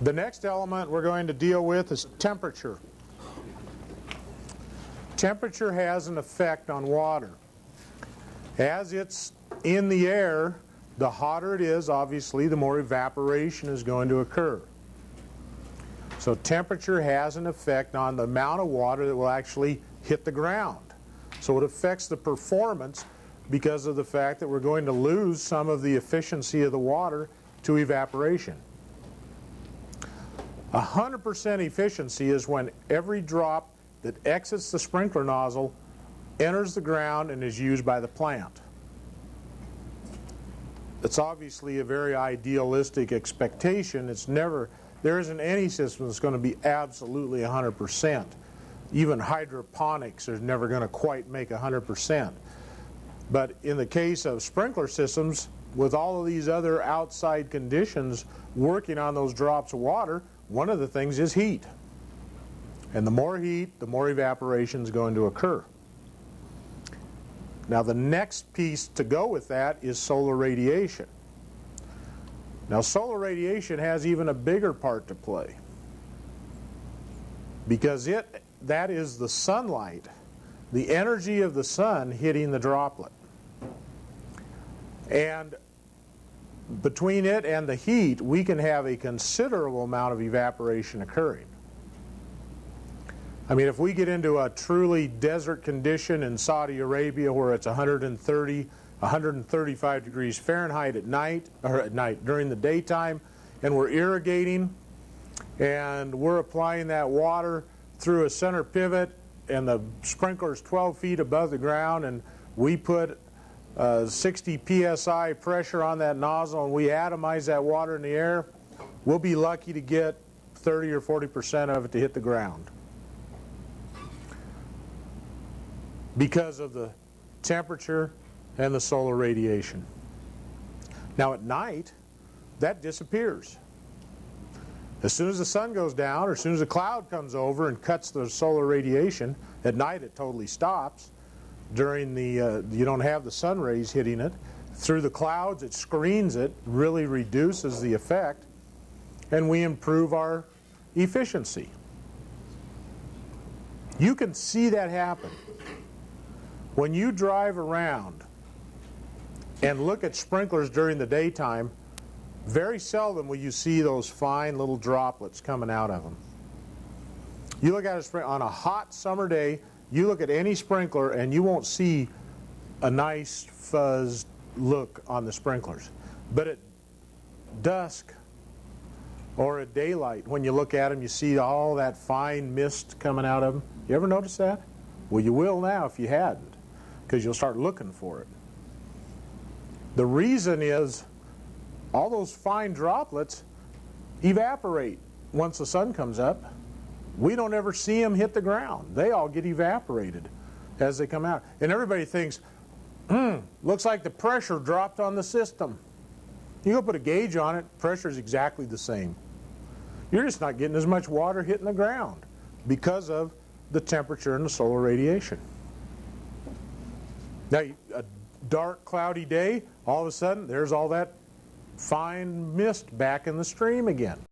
The next element we're going to deal with is temperature. Temperature has an effect on water. As it's in the air, the hotter it is, obviously, the more evaporation is going to occur. So temperature has an effect on the amount of water that will actually hit the ground. So it affects the performance because of the fact that we're going to lose some of the efficiency of the water to evaporation. 100% efficiency is when every drop that exits the sprinkler nozzle enters the ground and is used by the plant. It's obviously a very idealistic expectation. There isn't any system that's going to be absolutely 100%. Even hydroponics is never going to quite make 100%. But in the case of sprinkler systems, with all of these other outside conditions working on those drops of water, one of the things is heat. And the more heat, the more evaporation is going to occur. Now the next piece to go with that is solar radiation. Now solar radiation has even a bigger part to play, because that is the sunlight, the energy of the sun hitting the droplet. And between it and the heat, we can have a considerable amount of evaporation occurring. I mean, if we get into a truly desert condition in Saudi Arabia where it's 130, 135 degrees Fahrenheit at night, during the daytime, and we're irrigating and we're applying that water through a center pivot and the sprinkler's 12 feet above the ground, and we put 60 psi pressure on that nozzle and we atomize that water in the air, we'll be lucky to get 30 or 40% of it to hit the ground, because of the temperature and the solar radiation. Now at night, that disappears. As soon as the sun goes down, or as soon as a cloud comes over and cuts the solar radiation, at night it totally stops. During the, you don't have the sun rays hitting it. Through the clouds, it screens it, really reduces the effect, and we improve our efficiency. You can see that happen. When you drive around and look at sprinklers during the daytime, very seldom will you see those fine little droplets coming out of them. You look at a on a hot summer day, you look at any sprinkler and you won't see a nice fuzzed look on the sprinklers. But at dusk or at daylight, when you look at them, you see all that fine mist coming out of them. You ever notice that? Well, you will now if you hadn't, because you'll start looking for it. The reason is all those fine droplets evaporate once the sun comes up. We don't ever see them hit the ground. They all get evaporated as they come out. And everybody thinks, looks like the pressure dropped on the system. You go put a gauge on it, pressure is exactly the same. You're just not getting as much water hitting the ground because of the temperature and the solar radiation. Now, a dark, cloudy day, all of a sudden, there's all that fine mist back in the stream again.